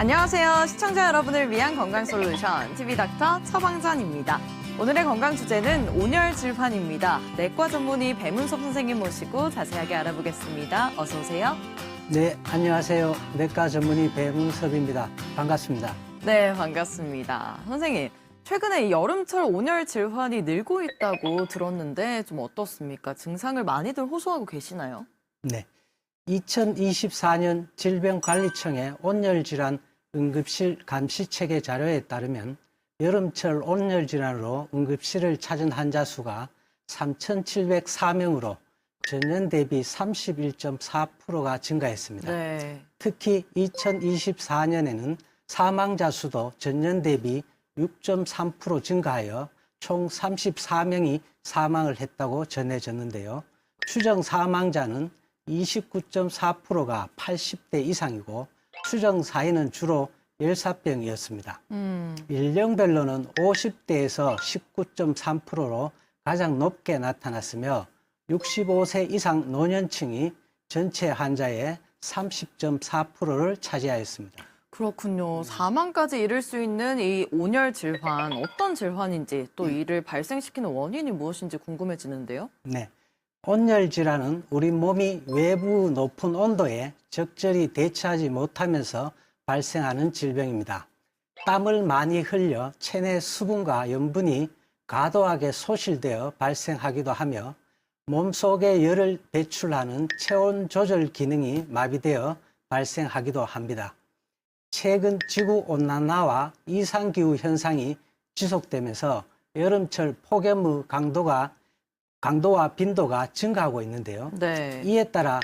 안녕하세요. 시청자 여러분을 위한 건강솔루션 TV닥터 처방전입니다. 오늘의 건강 주제는 온열 질환입니다. 내과 전문의 배문섭 선생님 모시고 자세하게 알아보겠습니다. 어서 오세요. 네, 안녕하세요. 내과 전문의 배문섭입니다. 반갑습니다. 네, 반갑습니다. 선생님, 최근에 이 여름철 온열 질환이 늘고 있다고 들었는데 좀 어떻습니까? 증상을 많이들 호소하고 계시나요? 네, 2024년 질병관리청의 온열질환 응급실 감시체계 자료에 따르면 여름철 온열질환으로 응급실을 찾은 환자 수가 3,704명으로 전년 대비 31.4%가 증가했습니다. 네. 특히 2024년에는 사망자 수도 전년 대비 6.3% 증가하여 총 34명이 사망을 했다고 전해졌는데요. 추정 사망자는 29.4%가 80대 이상이고 추정 사인은 주로 열사병이었습니다. 연령별로는 50대에서 19.3%로 가장 높게 나타났으며 65세 이상 노년층이 전체 환자의 30.4%를 차지하였습니다. 그렇군요. 사망까지 이를 수 있는 이 온열 질환, 어떤 질환인지 또 이를 발생시키는 원인이 무엇인지 궁금해지는데요. 네, 온열 질환은 우리 몸이 외부 높은 온도에 적절히 대처하지 못하면서 발생하는 질병입니다. 땀을 많이 흘려 체내 수분과 염분이 과도하게 소실되어 발생하기도 하며 몸속에 열을 배출하는 체온 조절 기능이 마비되어 발생하기도 합니다. 최근 지구온난화와 이상기후 현상이 지속되면서 여름철 폭염의 강도와 빈도가 증가하고 있는데요. 네. 이에 따라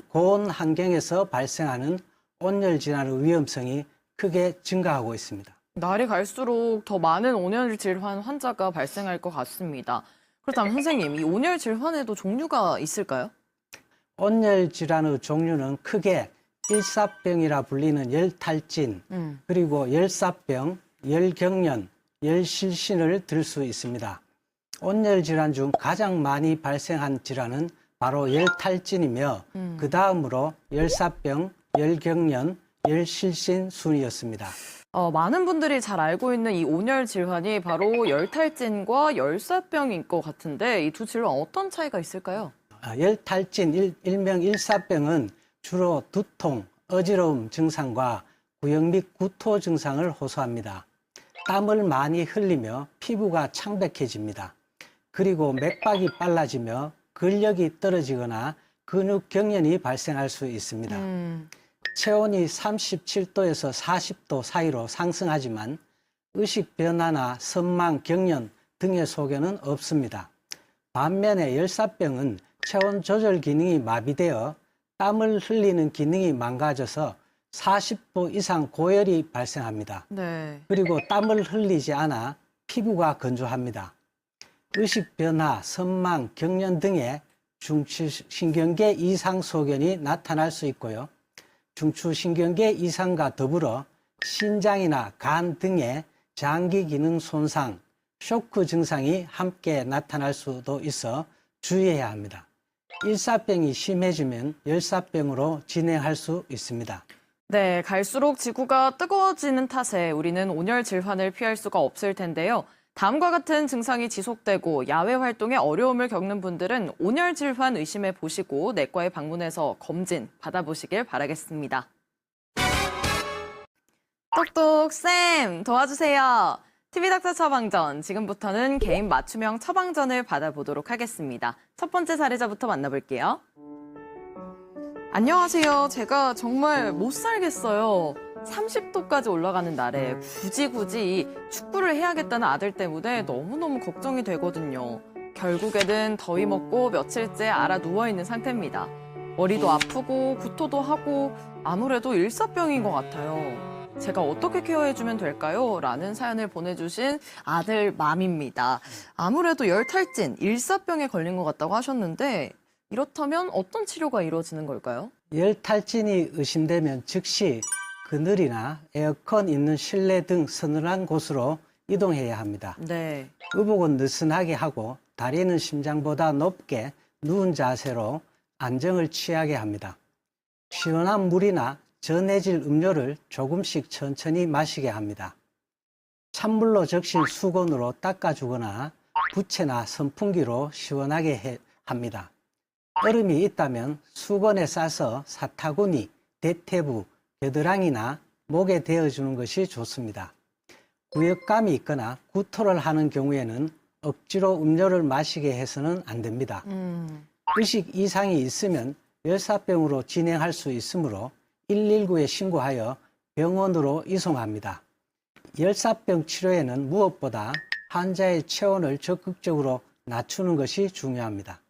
고온 환경에서 발생하는 온열 질환의 위험성이 크게 증가하고 있습니다. 날이 갈수록 더 많은 온열 질환 환자가 발생할 것 같습니다. 그렇다면 선생님, 이 온열 질환에도 종류가 있을까요? 온열 질환의 종류는 크게 일사병이라 불리는 열탈진, 그리고 열사병, 열경련, 열실신을 들 수 있습니다. 온열 질환 중 가장 많이 발생한 질환은 바로 열탈진이며 그 다음으로 열사병, 열경련, 열실신 순이었습니다. 많은 분들이 잘 알고 있는 이 온열 질환이 바로 열탈진과 열사병인 것 같은데 이 두 질환 어떤 차이가 있을까요? 열탈진, 일명 일사병은 주로 두통, 어지러움 증상과 구역 및 구토 증상을 호소합니다. 땀을 많이 흘리며 피부가 창백해집니다. 그리고 맥박이 빨라지며 근력이 떨어지거나 근육 경련이 발생할 수 있습니다. 체온이 37도에서 40도 사이로 상승하지만 의식 변화나 선망, 경련 등의 소견은 없습니다. 반면에 열사병은 체온 조절 기능이 마비되어 땀을 흘리는 기능이 망가져서 40도 이상 고열이 발생합니다. 네. 그리고 땀을 흘리지 않아 피부가 건조합니다. 의식 변화, 선망, 경련 등의 중추신경계 이상 소견이 나타날 수 있고요. 중추신경계 이상과 더불어 신장이나 간 등의 장기 기능 손상, 쇼크 증상이 함께 나타날 수도 있어 주의해야 합니다. 일사병이 심해지면 열사병으로 진행할 수 있습니다. 네, 갈수록 지구가 뜨거워지는 탓에 우리는 온열 질환을 피할 수가 없을 텐데요. 다음과 같은 증상이 지속되고 야외 활동에 어려움을 겪는 분들은 온열 질환 의심해 보시고 내과에 방문해서 검진 받아보시길 바라겠습니다. 똑똑쌤 도와주세요. TV닥터 처방전, 지금부터는 개인 맞춤형 처방전을 받아보도록 하겠습니다. 첫 번째 사례자부터 만나볼게요. 안녕하세요. 제가 정말 못 살겠어요. 30도까지 올라가는 날에 굳이 이 축구를 해야겠다는 아들 때문에 너무너무 걱정이 되거든요. 결국에는 더위 먹고 며칠째 알아 누워있는 상태입니다. 머리도 아프고 구토도 하고 아무래도 일사병인 것 같아요. 제가 어떻게 케어해주면 될까요? 라는 사연을 보내주신 아들 맘입니다. 아무래도 열탈진, 일사병에 걸린 것 같다고 하셨는데 이렇다면 어떤 치료가 이루어지는 걸까요? 열탈진이 의심되면 즉시 그늘이나 에어컨 있는 실내 등 서늘한 곳으로 이동해야 합니다. 네. 의복은 느슨하게 하고 다리는 심장보다 높게 누운 자세로 안정을 취하게 합니다. 시원한 물이나 전해질 음료를 조금씩 천천히 마시게 합니다. 찬물로 적신 수건으로 닦아주거나 부채나 선풍기로 시원하게 합니다. 얼음이 있다면 수건에 싸서 사타구니, 대퇴부, 겨드랑이나 목에 대어주는 것이 좋습니다. 구역감이 있거나 구토를 하는 경우에는 억지로 음료를 마시게 해서는 안 됩니다. 의식 이상이 있으면 열사병으로 진행할 수 있으므로 119에 신고하여 병원으로 이송합니다. 열사병 치료에는 무엇보다 환자의 체온을 적극적으로 낮추는 것이 중요합니다.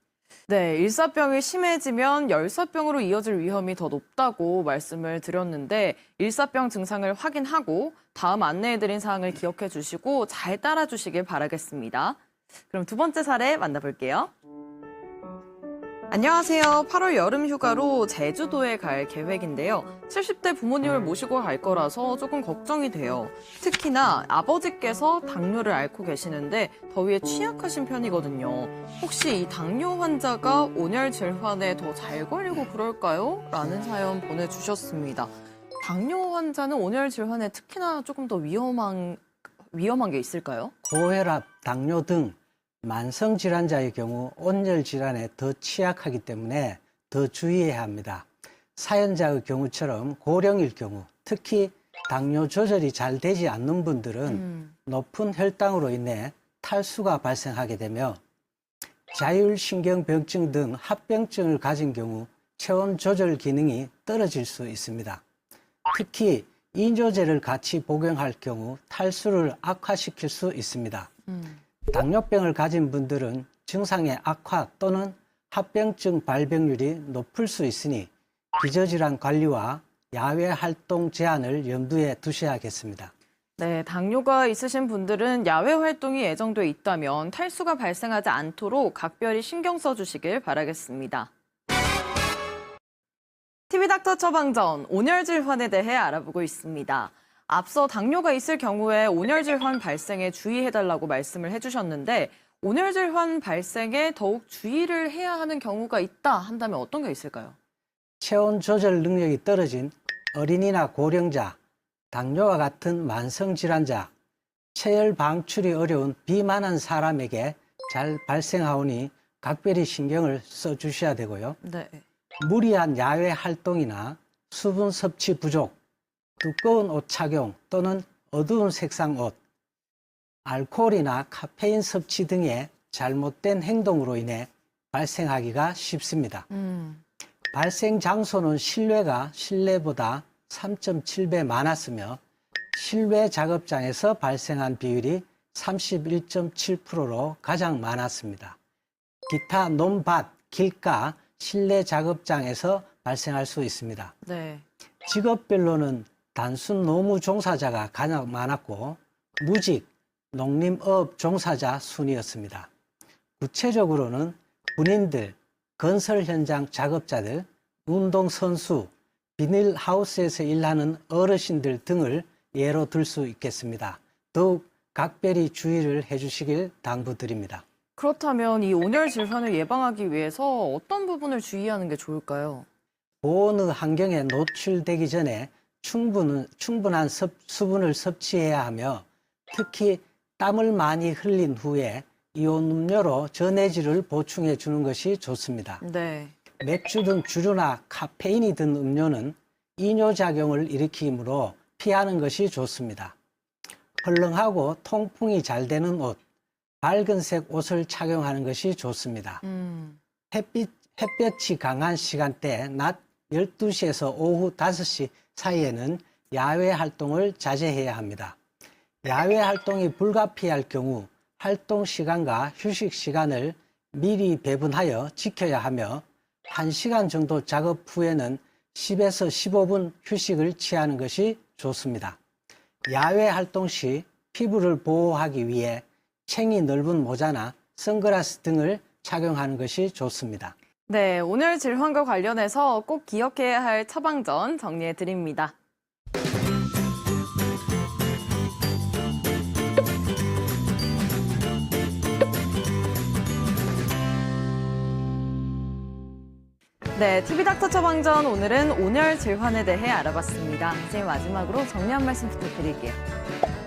네, 일사병이 심해지면 열사병으로 이어질 위험이 더 높다고 말씀을 드렸는데 일사병 증상을 확인하고 다음 안내해드린 사항을 기억해 주시고 잘 따라 주시길 바라겠습니다. 그럼 두 번째 사례 만나볼게요. 안녕하세요. 8월 여름 휴가로 제주도에 갈 계획인데요. 70대 부모님을 모시고 갈 거라서 조금 걱정이 돼요. 특히나 아버지께서 당뇨를 앓고 계시는데 더위에 취약하신 편이거든요. 혹시 이 당뇨 환자가 온열 질환에 더 잘 걸리고 그럴까요? 라는 사연 보내주셨습니다. 당뇨 환자는 온열 질환에 특히나 조금 더 위험한 게 있을까요? 고혈압, 당뇨 등 만성 질환자의 경우 온열 질환에 더 취약하기 때문에 더 주의해야 합니다. 사연자의 경우처럼 고령일 경우, 특히 당뇨 조절이 잘 되지 않는 분들은 높은 혈당으로 인해 탈수가 발생하게 되며 자율신경병증 등 합병증을 가진 경우 체온 조절 기능이 떨어질 수 있습니다. 특히 이뇨제를 같이 복용할 경우 탈수를 악화시킬 수 있습니다. 당뇨병을 가진 분들은 증상의 악화 또는 합병증 발병률이 높을 수 있으니 기저질환 관리와 야외 활동 제한을 염두에 두셔야겠습니다. 네, 당뇨가 있으신 분들은 야외 활동이 예정돼 있다면 탈수가 발생하지 않도록 각별히 신경 써주시길 바라겠습니다. TV닥터 처방전, 온열 질환에 대해 알아보고 있습니다. 앞서 당뇨가 있을 경우에 온열 질환 발생에 주의해달라고 말씀을 해주셨는데 온열 질환 발생에 더욱 주의를 해야 하는 경우가 있다 한다면 어떤 게 있을까요? 체온 조절 능력이 떨어진 어린이나 고령자, 당뇨와 같은 만성 질환자, 체열 방출이 어려운 비만한 사람에게 잘 발생하오니 각별히 신경을 써주셔야 되고요. 네. 무리한 야외 활동이나 수분 섭취 부족, 두꺼운 옷 착용 또는 어두운 색상 옷, 알코올이나 카페인 섭취 등의 잘못된 행동으로 인해 발생하기가 쉽습니다. 발생 장소는 실외가 실내보다 3.7배 많았으며 실외 작업장에서 발생한 비율이 31.7%로 가장 많았습니다. 기타 논밭, 길가, 실내 작업장에서 발생할 수 있습니다. 네. 직업별로는 단순 노무 종사자가 가장 많았고 무직, 농림업 종사자 순이었습니다. 구체적으로는 군인들, 건설 현장 작업자들, 운동선수, 비닐하우스에서 일하는 어르신들 등을 예로 들 수 있겠습니다. 더욱 각별히 주의를 해주시길 당부드립니다. 그렇다면 이 온열 질환을 예방하기 위해서 어떤 부분을 주의하는 게 좋을까요? 고온의 환경에 노출되기 전에 충분한 수분을 섭취해야 하며 특히 땀을 많이 흘린 후에 이온 음료로 전해질을 보충해 주는 것이 좋습니다. 네. 맥주 등 주류나 카페인이 든 음료는 이뇨작용을 일으키므로 피하는 것이 좋습니다. 헐렁하고 통풍이 잘 되는 옷, 밝은색 옷을 착용하는 것이 좋습니다. 햇볕이 강한 시간대 낮 12시에서 오후 5시 사이에는 야외 활동을 자제해야 합니다. 야외 활동이 불가피할 경우 활동 시간과 휴식 시간을 미리 배분하여 지켜야 하며 1시간 정도 작업 후에는 10에서 15분 휴식을 취하는 것이 좋습니다. 야외 활동 시 피부를 보호하기 위해 챙이 넓은 모자나 선글라스 등을 착용하는 것이 좋습니다. 네, 온열 질환과 관련해서 꼭 기억해야 할 처방전 정리해 드립니다. 네, TV닥터 처방전 오늘은 온열 질환에 대해 알아봤습니다. 선생님 마지막으로 정리 한 말씀 부탁드릴게요.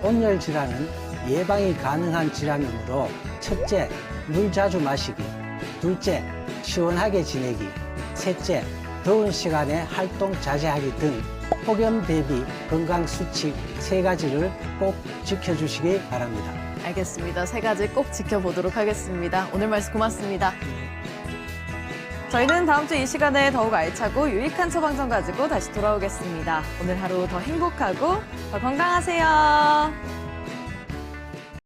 온열 질환은 예방이 가능한 질환이므로 첫째, 물 자주 마시기, 둘째, 시원하게 지내기, 셋째, 더운 시간에 활동 자제하기 등 폭염 대비 건강 수칙 3가지를 꼭 지켜주시기 바랍니다. 알겠습니다. 3가지 꼭 지켜보도록 하겠습니다. 오늘 말씀 고맙습니다. 저희는 다음 주 이 시간에 더욱 알차고 유익한 처방전 가지고 다시 돌아오겠습니다. 오늘 하루 더 행복하고 더 건강하세요.